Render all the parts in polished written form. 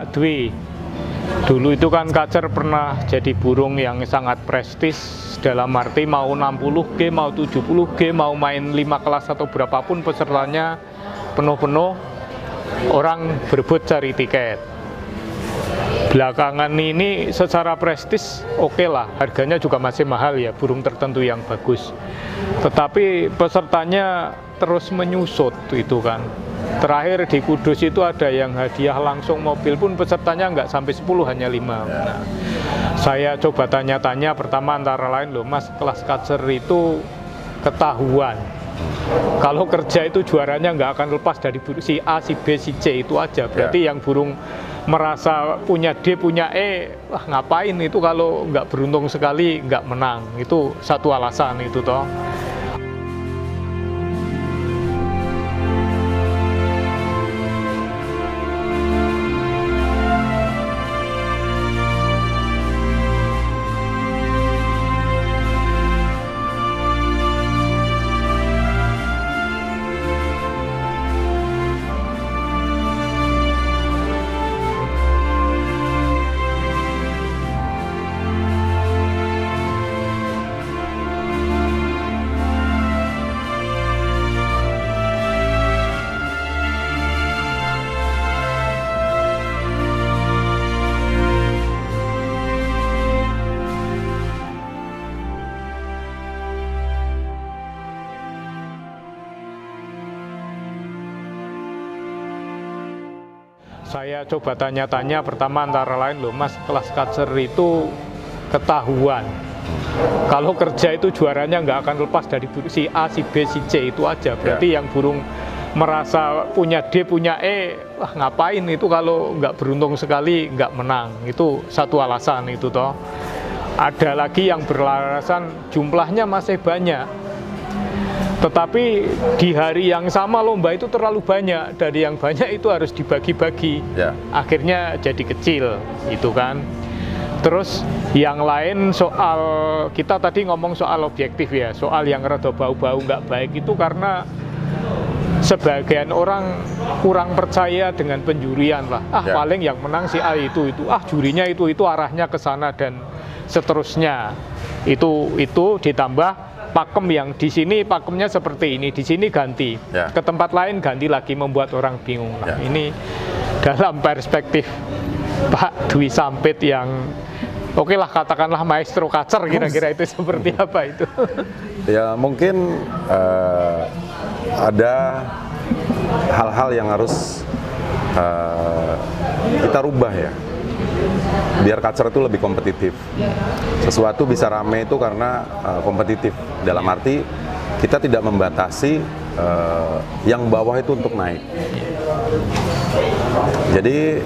Pak Dwi, dulu itu kan Kacer pernah jadi burung yang sangat prestis, dalam arti mau 60G, mau 70G, mau main 5 kelas atau berapapun pesertanya penuh-penuh, orang berebut cari tiket. Belakangan ini secara prestis oke lah, harganya juga masih mahal ya, burung tertentu yang bagus. Tetapi pesertanya terus menyusut itu kan. Terakhir di Kudus itu ada yang hadiah langsung mobil pun pesertanya nggak sampai 10, hanya 5. Nah, saya coba tanya-tanya, pertama antara lain, loh Mas, kelas Kacer itu ketahuan. Kalau kerja itu juaranya nggak akan lepas dari si A, si B, si C itu aja. Berarti yang burung merasa punya D, punya E, wah ngapain itu kalau nggak beruntung sekali nggak menang. Itu satu alasan itu toh. Saya coba tanya-tanya, pertama antara lain, loh Mas, kelas Kacer itu ketahuan. Kalau kerja itu juaranya nggak akan lepas dari si A, si B, si C itu aja. Berarti yang burung merasa punya D, punya E, wah ngapain itu kalau nggak beruntung sekali nggak menang. Itu satu alasan itu toh. Ada lagi yang beralasan jumlahnya masih banyak. Tetapi di hari yang sama lomba itu terlalu banyak, dari yang banyak itu harus dibagi-bagi, akhirnya jadi kecil, itu kan. Terus yang lain soal, kita tadi ngomong soal objektif ya, soal yang rada bau-bau nggak baik itu karena sebagian orang kurang percaya dengan penjurian lah. Paling yang menang si A itu, jurinya itu arahnya ke sana dan seterusnya. Itu ditambah pakem yang di sini pakemnya seperti ini, di sini ganti, ke tempat lain ganti lagi, membuat orang bingung lah. Ini dalam perspektif Pak Dwi Sampit yang oke lah, katakanlah maestro Kacer, kira-kira itu seperti apa itu? Ya mungkin ada hal-hal yang harus kita rubah ya, biar Kacer itu lebih kompetitif. Sesuatu bisa rame itu karena kompetitif, dalam arti kita tidak membatasi yang bawah itu untuk naik. Jadi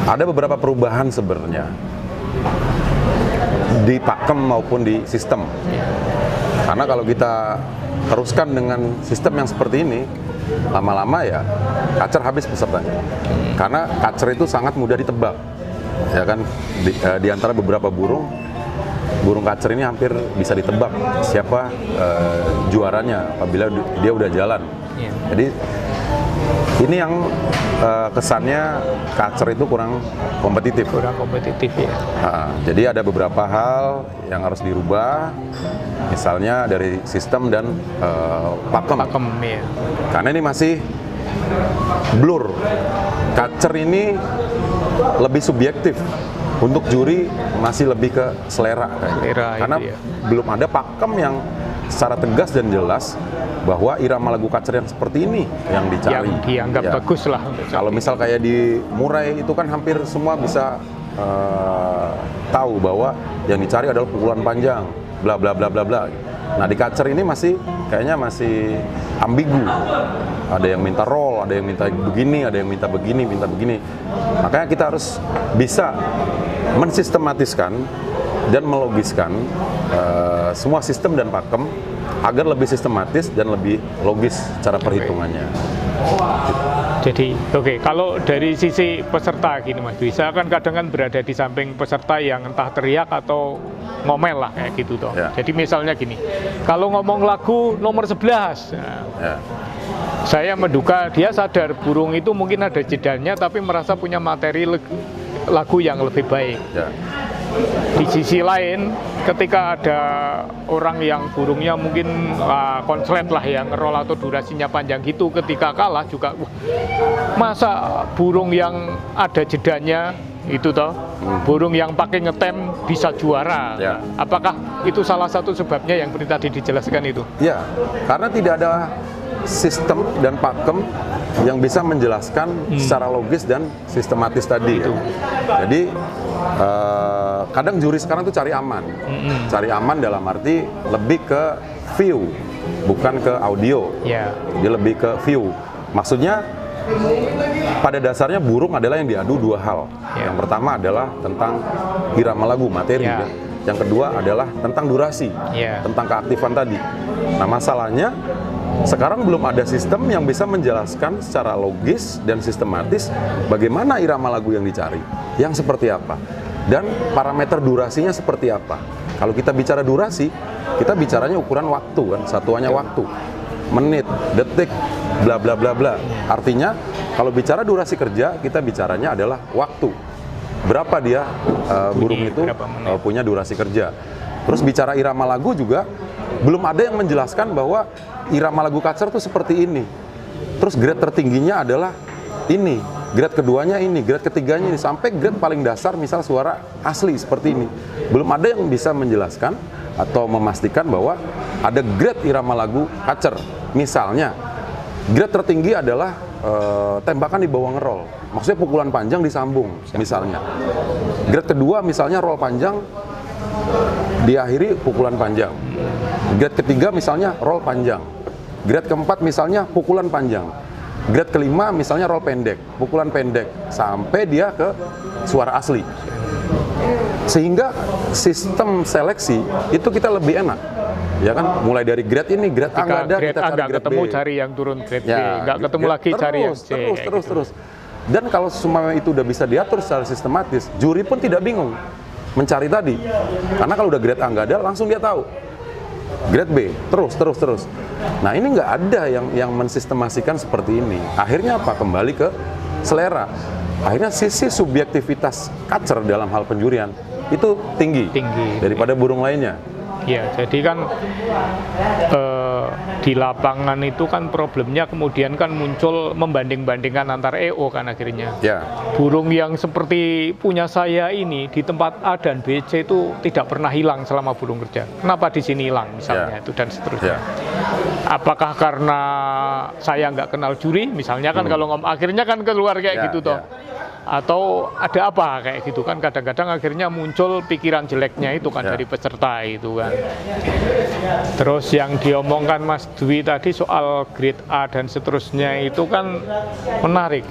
ada beberapa perubahan sebenarnya di pakem maupun di sistem. Karena kalau kita teruskan dengan sistem yang seperti ini, lama-lama ya Kacer habis pesertanya. Karena Kacer itu sangat mudah ditebak. Ya kan, di antara beberapa burung Kacer ini hampir bisa ditebak siapa juaranya apabila dia udah jalan. Jadi ini yang kesannya Kacer itu kurang kompetitif. Ya. Jadi ada beberapa hal yang harus dirubah, misalnya dari sistem dan pakem. Ya. Karena ini masih blur. Kacer ini lebih subjektif. Untuk juri masih lebih ke selera karena belum ada pakem yang secara tegas dan jelas bahwa irama lagu Kacer yang seperti ini yang dicari, yang dianggap bagus lah. Kalau misal kayak di Murai itu kan hampir semua bisa tahu bahwa yang dicari adalah pukulan panjang, bla bla bla bla bla. Nah di Kacer ini kayaknya masih ambigu. Ada yang minta roll, ada yang minta begini, ada yang minta begini, minta begini. Makanya kita harus bisa mensistematiskan dan melogiskan semua sistem dan pakem agar lebih sistematis dan lebih logis cara perhitungannya. Jadi kalau dari sisi peserta gini Mas Dwi, saya kan kadang kan berada di samping peserta yang entah teriak atau ngomel lah kayak gitu toh. Jadi misalnya gini, kalau ngomong lagu nomor 11, saya menduga dia sadar burung itu mungkin ada jedanya, tapi merasa punya materi lagu yang lebih baik. Ya. Di sisi lain, ketika ada orang yang burungnya mungkin konslet lah, yang ngerol atau durasinya panjang gitu, ketika kalah juga, wah, masa burung yang ada jedanya itu toh, burung yang pakai ngetem bisa juara. Ya. Apakah itu salah satu sebabnya yang tadi dijelaskan itu? Ya, karena tidak ada sistem dan pakem yang bisa menjelaskan secara logis dan sistematis tadi. Ya. Jadi kadang juri sekarang tuh cari aman, cari aman dalam arti lebih ke view, bukan ke audio. Ya. Jadi lebih ke view. Maksudnya pada dasarnya burung adalah yang diadu dua hal. Ya. Yang pertama adalah tentang irama lagu, materi. Ya. Ya. Yang kedua adalah tentang durasi, Ya. tentang keaktifan tadi. Nah, masalahnya sekarang belum ada sistem yang bisa menjelaskan secara logis dan sistematis bagaimana irama lagu yang dicari, yang seperti apa, dan parameter durasinya seperti apa. Kalau kita bicara durasi, kita bicaranya ukuran waktu kan, satuannya waktu, menit, detik, bla bla bla bla. Artinya kalau bicara durasi kerja, kita bicaranya adalah waktu. Berapa dia burung itu punya durasi kerja. Terus bicara irama lagu juga belum ada yang menjelaskan bahwa irama lagu kacer tuh seperti ini. Terus grade tertingginya adalah ini, grade keduanya ini, grade ketiganya ini, sampai grade paling dasar misal suara asli seperti ini. Belum ada yang bisa menjelaskan atau memastikan bahwa ada grade irama lagu kacer. Misalnya, grade tertinggi adalah tembakan di bawah ngerol. Maksudnya pukulan panjang disambung misalnya. Grade kedua misalnya roll panjang diakhiri pukulan panjang. Grade ketiga misalnya roll panjang. Grade keempat misalnya pukulan panjang. Grade kelima misalnya roll pendek, pukulan pendek, sampai dia ke suara asli. Sehingga sistem seleksi itu kita lebih enak. Ya kan, mulai dari grade ini, grade A nggak ada, kita cari grade ketemu B. cari yang turun grade B, Ya, nggak ketemu lagi cari yang C. Terus. Dan kalau semua itu udah bisa diatur secara sistematis, juri pun tidak bingung mencari tadi. Karena kalau udah grade A nggak ada, langsung dia tahu. Grade B, terus. Nah, ini nggak ada yang mensistemasikan seperti ini. Akhirnya apa? Kembali ke selera. Akhirnya sisi subjektivitas kacer dalam hal penjurian itu tinggi. Daripada burung lainnya. Ya, jadi kan di lapangan itu kan problemnya kemudian kan muncul membanding-bandingkan antar EO kan akhirnya. Ya. Burung yang seperti punya saya ini di tempat A dan B, C itu tidak pernah hilang selama burung kerja. Kenapa di sini hilang misalnya itu dan seterusnya. Apakah karena saya nggak kenal juri misalnya kan kalau akhirnya kan keluar kayak gitu toh. Atau ada apa kayak gitu kan, kadang-kadang akhirnya muncul pikiran jeleknya itu kan dari peserta itu kan. Terus yang diomongkan Mas Dwi tadi soal grade A dan seterusnya itu kan menarik.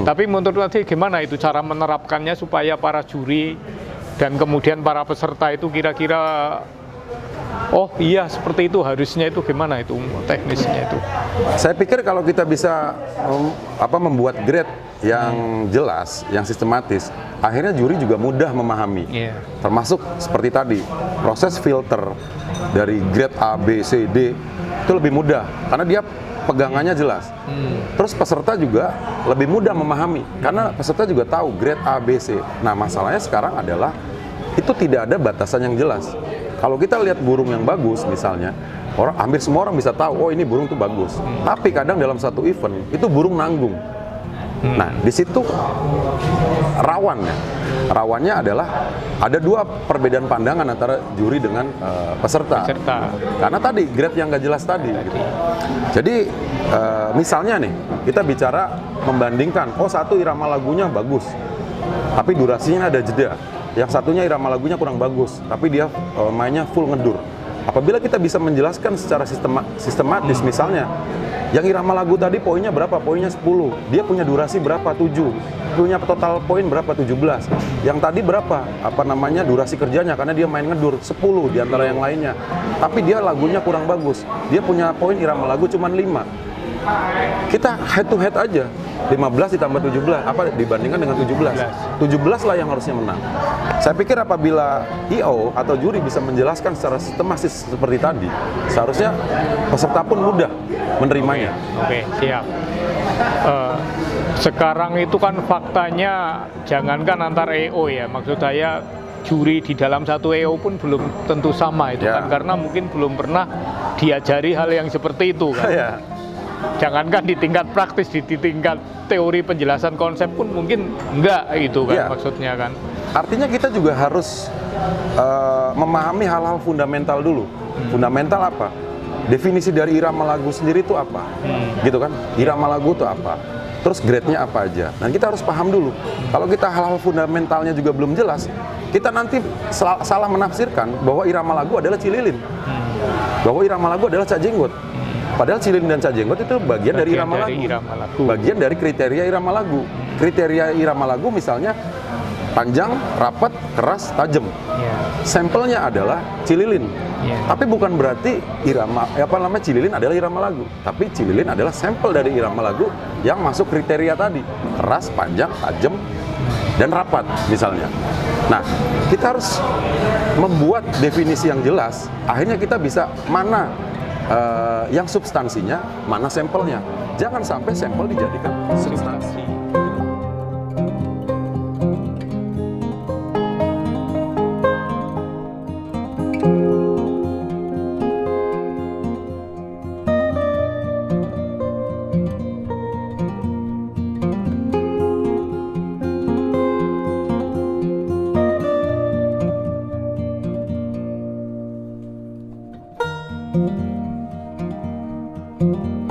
Tapi menurut tadi gimana itu cara menerapkannya supaya para juri dan kemudian para peserta itu kira-kira oh iya seperti itu harusnya, itu gimana itu teknisnya itu? Saya pikir kalau kita bisa membuat grade yang jelas, yang sistematis, akhirnya juri juga mudah memahami. Termasuk seperti tadi, proses filter dari grade A, B, C, D itu lebih mudah karena dia pegangannya jelas. Terus peserta juga lebih mudah memahami karena peserta juga tahu grade A, B, C. Nah, masalahnya sekarang adalah itu tidak ada batasan yang jelas. Kalau kita lihat burung yang bagus misalnya, hampir semua orang bisa tahu, oh ini burung tuh bagus. Tapi kadang dalam satu event itu burung nanggung. Nah, di situ rawannya. Rawannya adalah ada dua perbedaan pandangan antara juri dengan peserta. Karena tadi grade yang nggak jelas tadi. Gitu. Jadi misalnya nih, kita bicara membandingkan, oh satu irama lagunya bagus, tapi durasinya ada jeda. Yang satunya irama lagunya kurang bagus, tapi dia mainnya full ngedur. Apabila kita bisa menjelaskan secara sistematis, misalnya, yang irama lagu tadi poinnya berapa? Poinnya 10. Dia punya durasi berapa? 7. Punya total poin berapa? 17. Yang tadi berapa? Durasi kerjanya, karena dia main ngedur 10 di antara yang lainnya. Tapi dia lagunya kurang bagus. Dia punya poin irama lagu cuma 5. kita head to head aja. 15 ditambah 17, apa dibandingkan dengan 17? 17 lah yang harusnya menang. Saya pikir apabila IO atau juri bisa menjelaskan secara sistematis seperti tadi, seharusnya peserta pun mudah menerimanya. Oke, siap. Sekarang itu kan faktanya jangankan antar EO ya, maksud saya juri di dalam satu EO pun belum tentu sama itu Ya. kan, karena mungkin belum pernah diajari hal yang seperti itu kan. Ya. Jangankan di tingkat praktis, di tingkat teori penjelasan konsep pun mungkin enggak gitu kan, Ya. maksudnya kan. Artinya kita juga harus memahami hal-hal fundamental dulu. Fundamental apa? Definisi dari irama lagu sendiri itu apa? Gitu kan? Irama lagu itu apa? Terus grade-nya apa aja? Nah, kita harus paham dulu. Kalau kita hal-hal fundamentalnya juga belum jelas, kita nanti salah menafsirkan bahwa irama lagu adalah cililin. Bahwa irama lagu adalah cak jenggot. Padahal cililin dan cak jenggot itu bagian dari irama lagu. Bagian dari kriteria irama lagu. Kriteria irama lagu misalnya panjang, rapat, keras, tajam. Sampelnya adalah cililin. Tapi bukan berarti cililin adalah irama lagu. Tapi cililin adalah sampel dari irama lagu yang masuk kriteria tadi. Keras, panjang, tajam, dan rapat misalnya. Nah, kita harus membuat definisi yang jelas. Akhirnya kita bisa mana yang substansinya, mana sampelnya. Jangan sampai sampel dijadikan substansi. Thank you.